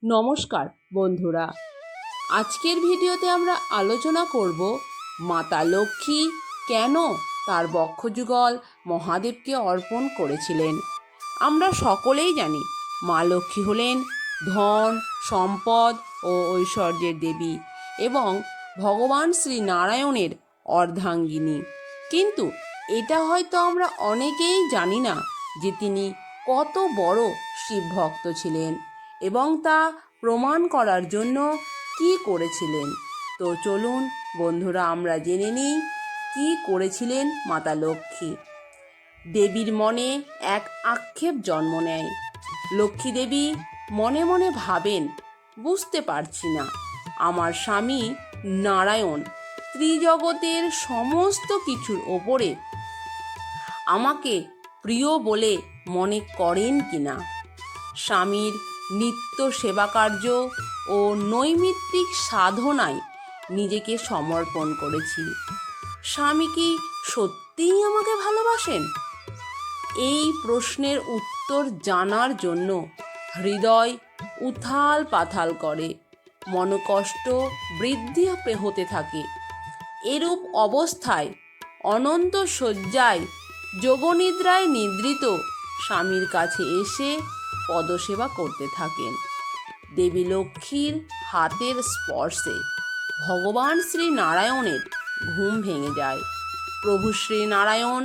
নমস্কার বন্ধুরা, আজকের ভিডিওতে আমরা আলোচনা করব মাতা লক্ষ্মী কেন তার বক্ষযুগল মহাদেবকে অর্পণ করেছিলেন। আমরা সকলেই জানি মা লক্ষ্মী হলেন ধন, সম্পদ ও ঐশ্বর্যের দেবী এবং ভগবান শ্রী নারায়ণের অর্ধাঙ্গিনী। কিন্তু এটা হয়তো আমরা অনেকেই জানি না যে তিনি কত বড় শিব ভক্ত ছিলেন এবং তা প্রমাণ করার জন্য কি করেছিলেন। তো চলুন বন্ধুরা, আমরা জেনে নিই কি করেছিলেন মাতা লক্ষ্মী। দেবীর মনে এক আক্ষেপ জন্ম নেয়। লক্ষ্মী দেবী মনে মনে ভাবেন, বুঝতে পারছি না, আমার স্বামী নারায়ণ ত্রিজগতের সমস্ত কিছুর ওপরে আমাকে প্রিয় বলে মনে করেন কিনা। স্বামীর নিত্য সেবাকার্য ও নৈমিত্তিক সাধনায় নিজেকে সমর্পণ করেছি। স্বামী কি সত্যিই আমাকে ভালোবাসেন? এই প্রশ্নের উত্তর জানার জন্য হৃদয় উথাল পাথাল করে, মনকষ্ট বৃদ্ধি হতে থাকে। এরূপ অবস্থায় অনন্ত শয্যায় যোগনিদ্রায় নিদ্রিত স্বামীর কাছে এসে পদসেবা করতে থাকেন। দেবী লক্ষ্মীর হাতের স্পর্শে ভগবান শ্রী নারায়ণের ঘুম ভেঙে যায়। প্রভু শ্রী নারায়ণ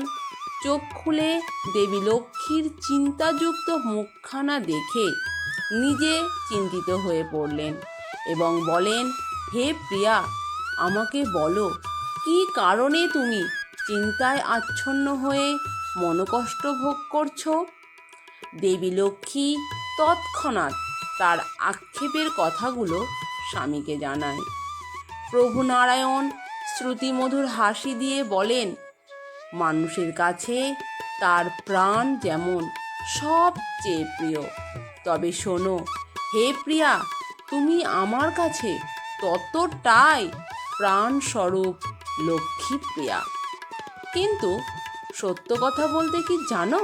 চোখ খুলে দেবী লক্ষ্মীর চিন্তাযুক্ত মুখখানা দেখে নিজে চিন্তিত হয়ে পড়লেন এবং বলেন, হে প্রিয়া, আমাকে বলো, কি কারণে তুমি চিন্তায় আচ্ছন্ন হয়ে মনকষ্ট ভোগ করছো? দেবী লক্ষ্মী তৎক্ষণাৎ তার আক্ষেপের কথাগুলো স্বামীকে জানায়। প্রভু নারায়ণ শ্রুতিমধুর হাসি দিয়ে বলেন, মানুষের কাছে তার প্রাণ যেমন সবচেয়ে প্রিয়, তবে শোনো হে প্রিয়া, তুমি আমার কাছে ততটাই প্রাণস্বরূপ লক্ষ্মী প্রিয়া। কিন্তু সত্য কথা বলতে কি জানো,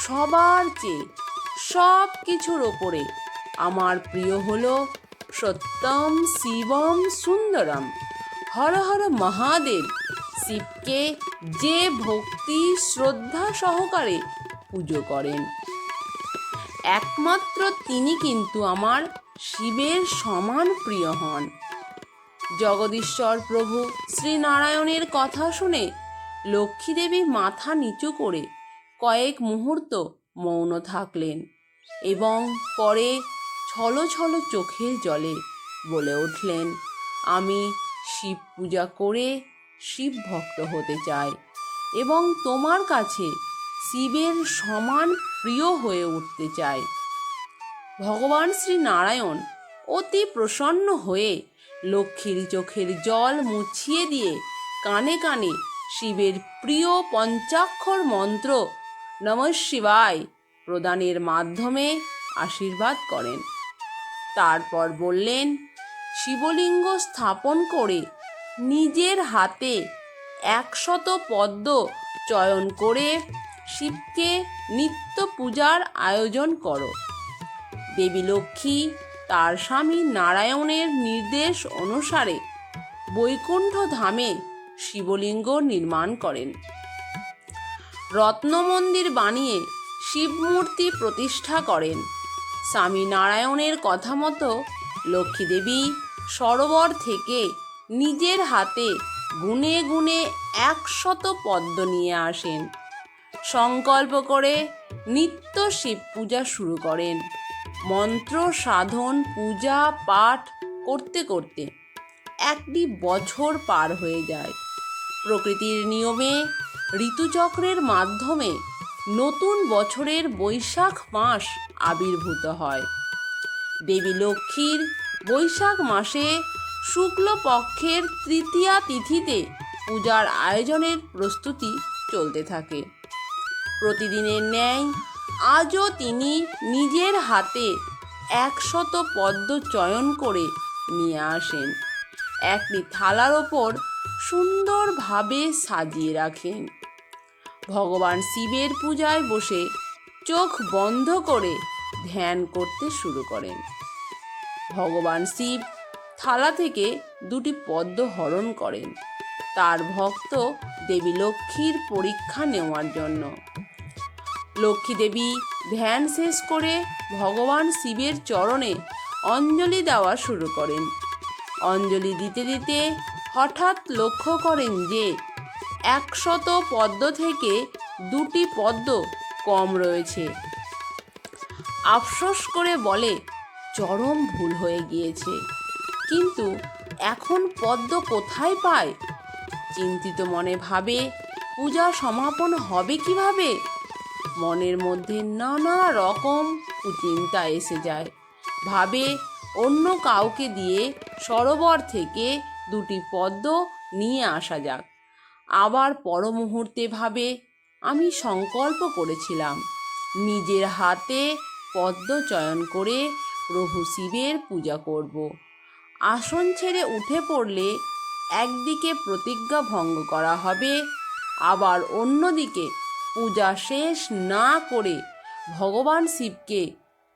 সবার চেয়ে সব কিছুর ওপরে আমার প্রিয় হলো সত্যম শিবম সুন্দরম হর হর মহাদেব। শিবকে যে ভক্তি শ্রদ্ধা সহকারে পুজো করেন, একমাত্র তিনি কিন্তু আমার শিবের সমান প্রিয় হন। জগদীশ্বর প্রভু শ্রীনারায়ণের কথা শুনে লক্ষ্মী দেবী মাথা নিচু করে কয়েক মুহূর্ত মৌন থাকলেন এবং পরে ছলো ছলো চোখের জলে বলে উঠলেন, আমি শিব পূজা করে শিব ভক্ত হতে চাই এবং তোমার কাছে শিবের সমান প্রিয় হয়ে উঠতে চাই। ভগবান শ্রী নারায়ণ অতি প্রসন্ন হয়ে লক্ষ্মীর চোখের জল মুছিয়ে দিয়ে কানে কানে শিবের প্রিয় পঞ্চাক্ষর মন্ত্র নমঃ শিবায় প্রদানের মাধ্যমে আশীর্বাদ করেন। তারপর বললেন, শিবলিঙ্গ স্থাপন করে নিজের হাতে 100 পদ্ম চয়ন করে শিবকে নিত্য পূজার আয়োজন করো। দেবী লক্ষ্মী তার স্বামী নারায়ণের নির্দেশ অনুসারে বৈকুণ্ঠ ধামে শিবলিঙ্গ নির্মাণ করেন। রত্নমন্দির বানিয়ে শিবমূর্তি প্রতিষ্ঠা করেন। স্বামী নারায়ণের কথা মতো লক্ষ্মী দেবী সরোবর থেকে নিজের হাতে গুনে গুনে 100 পদ্ম নিয়ে আসেন। সংকল্প করে নিত্য শিব পূজা শুরু করেন। মন্ত্র সাধন পূজা পাঠ করতে করতে একটি বছর পার হয়ে যায়। প্রকৃতির নিয়মে ঋতুচক্রের মাধ্যমে নতুন বছরের বৈশাখ মাস আবির্ভূত হয়। দেবী লক্ষ্মীর বৈশাখ মাসে শুক্লপক্ষের তৃতীয়া তিথিতে পূজার আয়োজনের প্রস্তুতি চলতে থাকে। প্রতিদিনের ন্যায় আজও তিনি নিজের হাতে 100 পদ্ম চয়ন করে নিয়ে আসেন। একটি থালার ওপর সুন্দরভাবে সাজিয়ে রাখেন। ভগবান শিবের পূজায় বসে চোখ বন্ধ করে ধ্যান করতে শুরু করেন। ভগবান শিব থালা থেকে দুটি পদ্ম হরণ করেন তার ভক্ত দেবী লক্ষ্মীর পরীক্ষা নেওয়ার জন্য। লক্ষ্মী দেবী ধ্যান শেষ করে ভগবান শিবের চরণে অঞ্জলি দেওয়া শুরু করেন। অঞ্জলি দিতে দিতে হঠাৎ লক্ষ্য করেন যে 100 পদ্ম থেকে 2টি পদ্ম কম রয়েছে। আফসোস করে বলে, চরম ভুল হয়ে গিয়েছে, কিন্তু এখন পদ্ম কোথায় পায়? চিন্তিত মনে ভাবে, পূজা সমাপন হবে কিভাবে? মনের মধ্যে নানা রকম কুচিন্তা এসে যায়। ভাবে অন্য কাউকে দিয়ে সরোবর থেকে 2টি পদ্ম নিয়ে আসা যাক। আবার পর মুহূর্তে ভাবে, আমি সংকল্প করেছিলাম নিজের হাতে পদ্ম চয়ন করে প্রভু শিবের পূজা করব। আসন ছেড়ে উঠে পড়লে একদিকে প্রতিজ্ঞা ভঙ্গ করা হবে, আবার অন্যদিকে পূজা শেষ না করে ভগবান শিবকে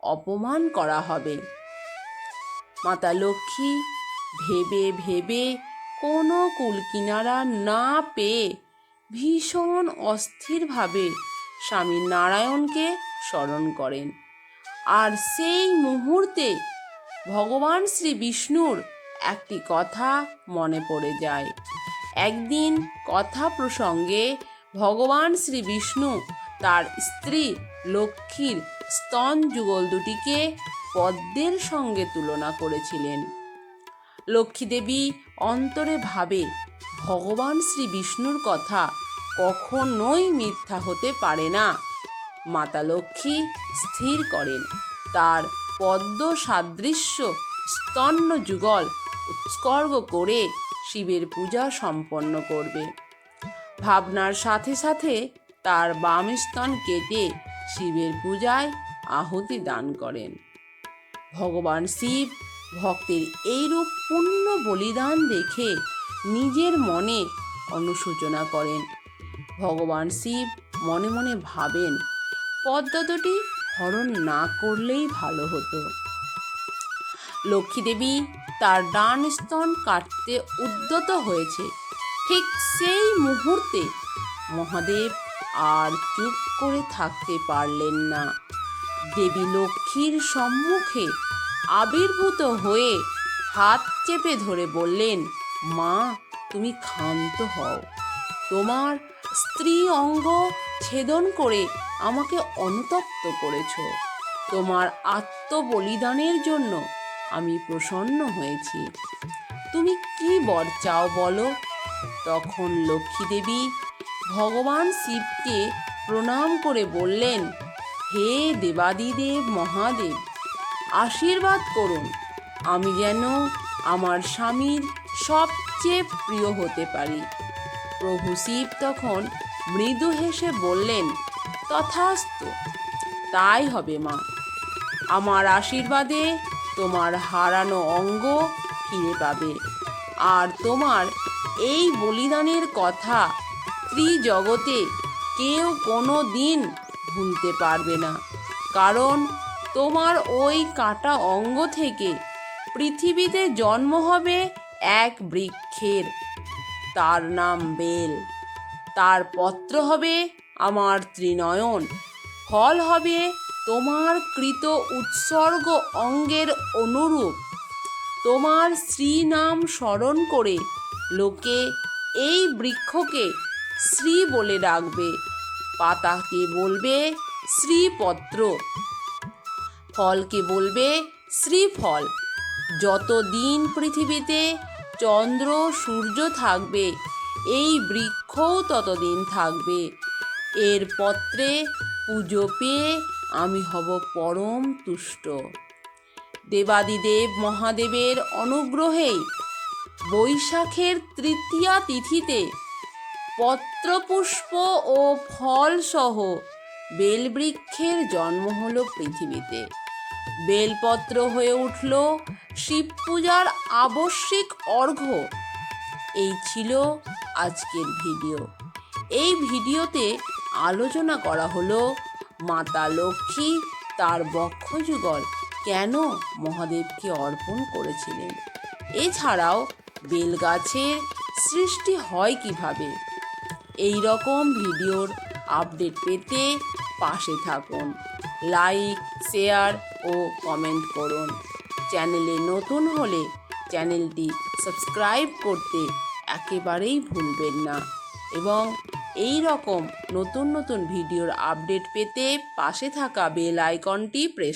অপমান করা হবে। মাতা লক্ষ্মী ভেবে ভেবে কোনো কুলকিনারা না পেয়ে ভীষণ অস্থিরভাবে স্বামী নারায়ণকে স্মরণ করেন। আর সেই মুহূর্তে ভগবান শ্রী বিষ্ণুর একটি কথা মনে পড়ে যায়। একদিন কথা প্রসঙ্গে ভগবান শ্রী বিষ্ণু তার স্ত্রী লক্ষ্মীর স্তন যুগল দুটিকে পদ্মের সঙ্গে তুলনা করেছিলেন। লক্ষ্মী দেবী অন্তরে ভাবে, ভগবান শ্রী বিষ্ণুর কথা কখনোই মিথ্যা হতে পারে না। মাতা লক্ষ্মী স্থির করেন তার পদ্ম সাদৃশ্য স্তন্য যুগল উৎসর্গ করে শিবের পূজা সম্পন্ন করবে। ভাবনার সাথে সাথে তার বাম স্তন কেটে শিবের পূজায় আহুতি দান করেন। ভগবান শিব ভক্তের এইরূপ পূর্ণ বলিদান দেখে নিজের মনে অনুশোচনা করেন। ভগবান শিব মনে মনে ভাবেন, পদ্ম দুটি হরণ না করলেই ভালো হতো। লক্ষ্মী দেবী তার ডান স্তন কাটতে উদ্যত হয়েছে। ঠিক সেই মুহূর্তে মহাদেব আর চুপ করে থাকতে পারলেন না। দেবী লক্ষ্মীর সম্মুখে আবির্ভূত হয়ে হাত চেপে ধরে বললেন, মা, তুমি ক্ষান্ত হও। তোমার স্ত্রী অঙ্গ ছেদন করে আমাকে অনুতপ্ত করেছ। তোমার আত্মবলিদানের জন্য আমি প্রসন্ন হয়েছি। তুমি কি বর চাও বলো? তখন লক্ষ্মী দেবী ভগবান শিবকে প্রণাম করে বললেন, হে দেবাদিদেব মহাদেব, আশীর্বাদ করুন আমি যেন আমার স্বামীর সবচেয়ে প্রিয় হতে পারি। প্রভু শিব তখন মৃদু হেসে বললেন, তথাস্তু, তাই হবে মা। আমার আশীর্বাদে তোমার হারানো অঙ্গ ফিরে পাবে, আর তোমার এই বলিদানের কথা ত্রিজগতে কেউ কোনো দিন ভুলতে পারবে না। কারণ তোমার ওই কাটা অঙ্গ থেকে পৃথিবীতে জন্ম হবে এক বৃক্ষের, তার নাম বেল। তার পত্র হবে আমার ত্রিনয়ন, ফল হবে তোমার কৃত উৎসর্গ অঙ্গের অনুরূপ। তোমার শ্রীনাম স্মরণ করে লোকে এই বৃক্ষকে শ্রী বলে ডাকবে, পাতাকে বলবে শ্রীপত্র, ফলকে বলবে শ্রীফল। যতদিন পৃথিবীতে চন্দ্র সূর্য থাকবে এই বৃক্ষও ততদিন থাকবে। এর পত্রে পুজো পেয়ে আমি হব পরম তুষ্ট। দেবাদিদেব মহাদেবের অনুগ্রহেই বৈশাখের তৃতীয়া তিথিতে পত্রপুষ্প ও ফল সহ বেলবৃক্ষের জন্ম হলো পৃথিবীতে। বেলপত্র হয়ে উঠল শিব পূজার আবশ্যিক অর্ঘ্য। এই ছিল আজকের ভিডিও। এই ভিডিওতে আলোচনা করা হলো মাতা লক্ষ্মী তার বক্ষযুগল কেন মহাদেবকে অর্পণ করেছিলেন। এছাড়াও বেলগাছের সৃষ্টি হয় কিভাবে, এই রকম ভিডিওর আপডেট পেতে পাশে থাকুন। লাইক, শেয়ার ও কমেন্ট করুন। চ্যানেলে নতুন হলে চ্যানেলটি সাবস্ক্রাইব করতে একেবারেই ভুলবেন না এবং এই রকম নতুন নতুন ভিডিওর আপডেট পেতে পাশে থাকা বেল আইকনটি প্রেস